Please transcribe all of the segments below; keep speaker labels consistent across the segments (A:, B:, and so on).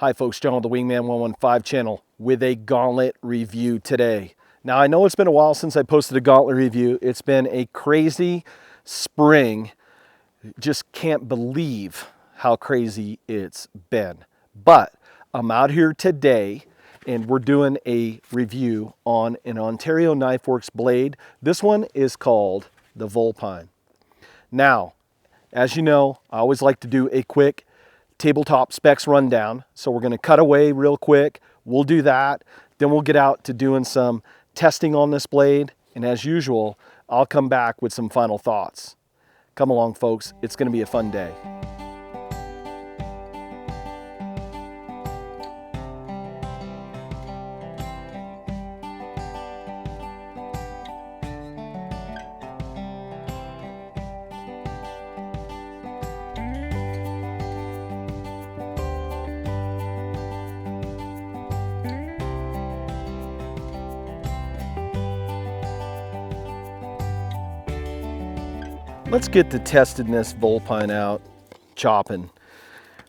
A: Hi folks, John with the Wingman115 channel with a gauntlet review today. Now I know it's been a while since I posted a gauntlet review. It's been a crazy spring. Just can't believe how crazy it's been. But I'm out here today and we're doing a review on an Ontario Knife Works blade. This one is called the Vulpine. Now, as you know, I always like to do a quick tabletop specs rundown. So we're going to cut away real quick. We'll do that. Then we'll get out to doing some testing on this blade. And as usual, I'll come back with some final thoughts. Come along, folks. It's going to be a fun day. Let's get the testing this Vulpine out, chopping.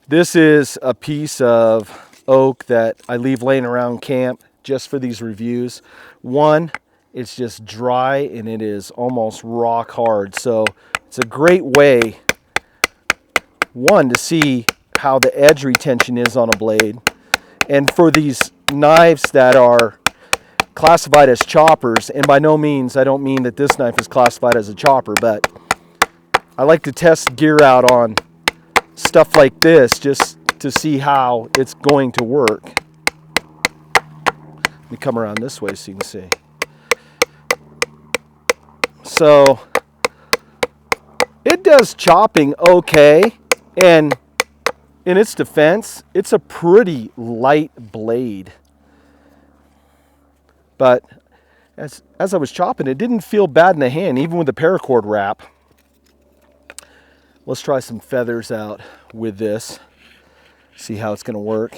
A: This is a piece of oak that I leave laying around camp just for these reviews. One, it's just dry and it is almost rock hard. So it's a great way, one, to see how the edge retention is on a blade. And for these knives that are classified as choppers, and by no means, I don't mean that this knife is classified as a chopper, but I like to test gear out on stuff like this just to see how it's going to work. Let me come around this way so you can see. So it does chopping okay, and in its defense, it's a pretty light blade. But as I was chopping, it didn't feel bad in the hand, even with the paracord wrap. Let's try some feathers out with this, see how it's going to work.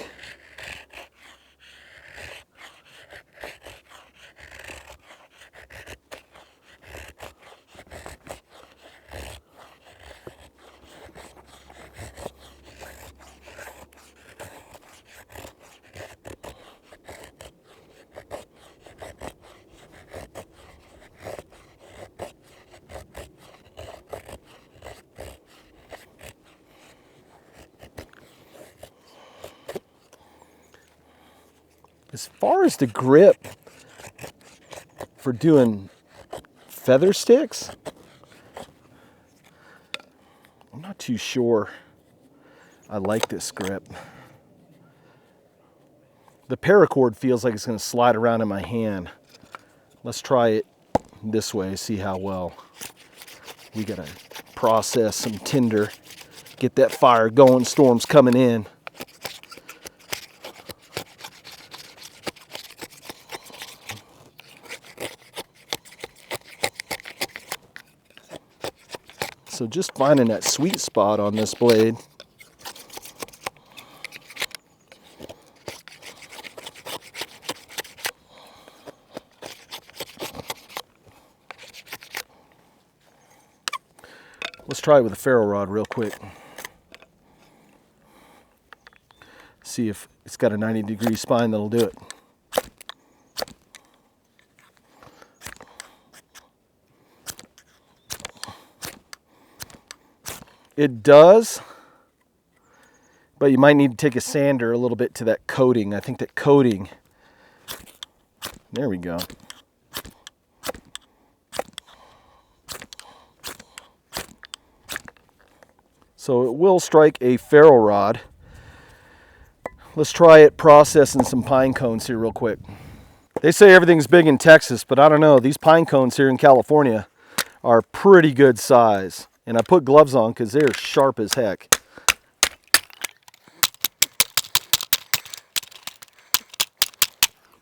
A: As far as the grip for doing feather sticks, I'm not too sure I like this grip. The paracord feels like it's going to slide around in my hand. Let's try it this way, see how well. We got to process some tinder, get that fire going, storm's coming in. So just finding that sweet spot on this blade. Let's try it with a ferro rod real quick. See if it's got a 90-degree spine that'll do it. It does, but you might need to take a sander a little bit to that coating. I think that coating, there we go. So it will strike a ferro rod. Let's try it processing some pine cones here real quick. They say everything's big in Texas, but I don't know. These pine cones here in California are pretty good size. And I put gloves on because they're sharp as heck.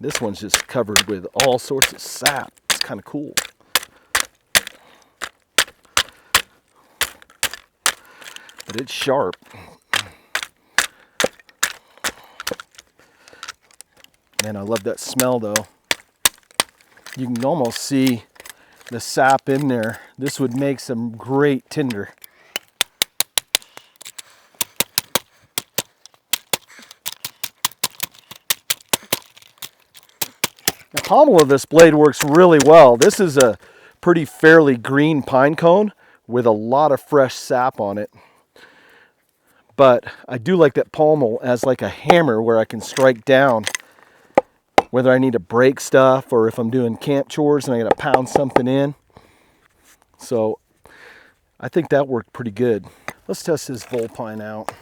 A: This one's just covered with all sorts of sap. It's kind of cool. But it's sharp. Man, I love that smell though. You can almost see the sap in there. This would make some great tinder. pommel of this blade works really well. This is a pretty fairly green pine cone with a lot of fresh sap on it. But I do like that pommel as like a hammer where I can strike down whether I need to break stuff or if I'm doing camp chores and I gotta pound something in. So I think that worked pretty good. Let's test this Vulpine out.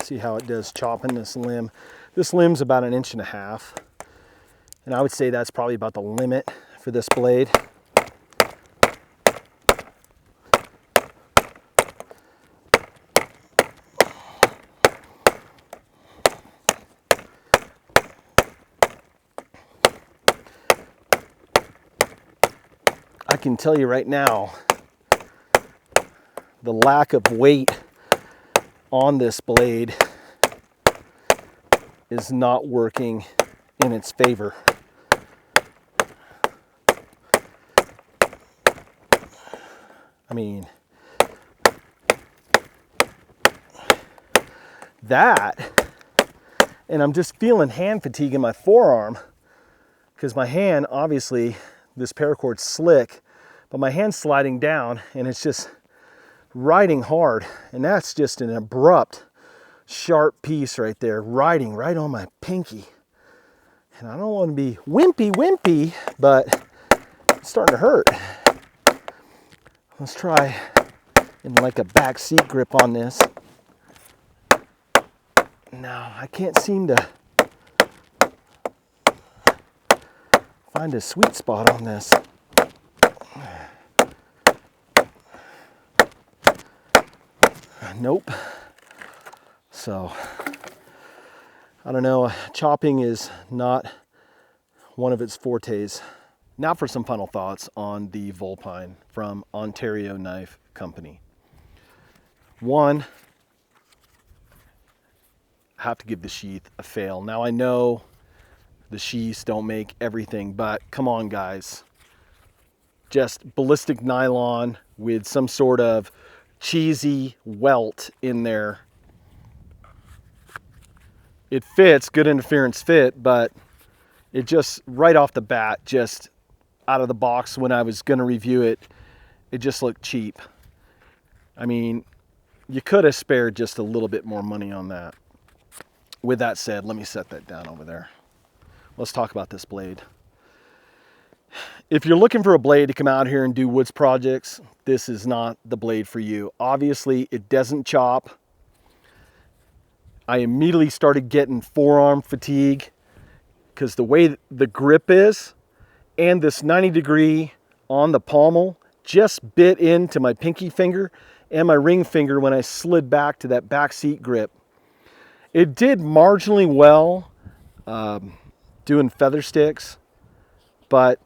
A: See how it does chopping this limb. This limb's about 1.5 inches. And I would say that's probably about the limit for this blade. I can tell you right now, the lack of weight on this blade is not working in its favor. I mean, that, and I'm just feeling hand fatigue in my forearm because my hand, obviously, this paracord's slick, but my hand's sliding down and it's just riding hard. And that's just an abrupt, sharp piece right there, riding right on my pinky. And I don't want to be wimpy, but it's starting to hurt. Let's try in like a back seat grip on this. No, I can't seem to find a sweet spot on this. Nope. So, I don't know, chopping is not one of its fortes. Now for some final thoughts on the Vulpine from Ontario Knife Company. One, I have to give the sheath a fail. Now I know the sheaths don't make everything, but come on guys. Just ballistic nylon with some sort of cheesy welt in there. It fits, good interference fit, but it just right off the bat, just out of the box when I was gonna review it, it just looked cheap. I mean, you could have spared just a little bit more money on that. With that said, let me set that down over there. Let's talk about this blade. If you're looking for a blade to come out here and do woods projects, this is not the blade for you. Obviously, it doesn't chop. I immediately started getting forearm fatigue because the way the grip is and this 90-degree on the pommel just bit into my pinky finger and my ring finger when I slid back to that back seat grip. It did marginally well doing feather sticks, but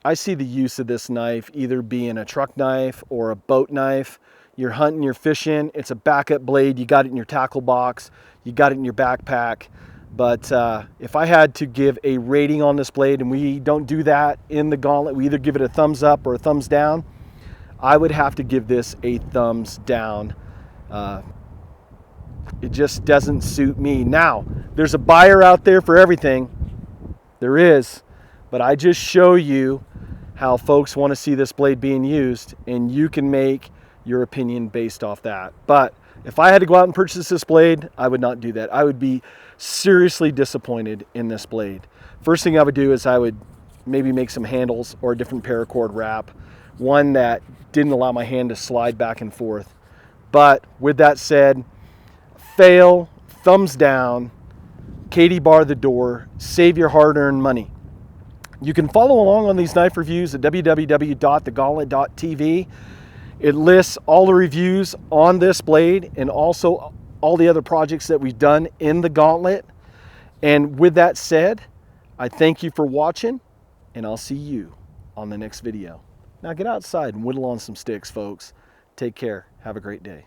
A: I see the use of this knife either being a truck knife or a boat knife. You're hunting, you're fishing, it's a backup blade, you got it in your tackle box, you got it in your backpack. But if I had to give a rating on this blade, and we don't do that in the Gauntlet, we either give it a thumbs up or a thumbs down, I would have to give this a thumbs down. It just doesn't suit me. Now, there's a buyer out there for everything. There is, but I just show you how folks want to see this blade being used, and you can make your opinion based off that. But if I had to go out and purchase this blade, I would not do that. I would be seriously disappointed in this blade. First thing I would do is I would maybe make some handles or a different paracord wrap, one that didn't allow my hand to slide back and forth. But with that said, fail, thumbs down, Katie bar the door, save your hard-earned money. You can follow along on these knife reviews at www.thegauntlet.tv. It lists all the reviews on this blade and also all the other projects that we've done in the Gauntlet. And with that said, I thank you for watching, and I'll see you on the next video. Now get outside and whittle on some sticks, folks. Take care. Have a great day.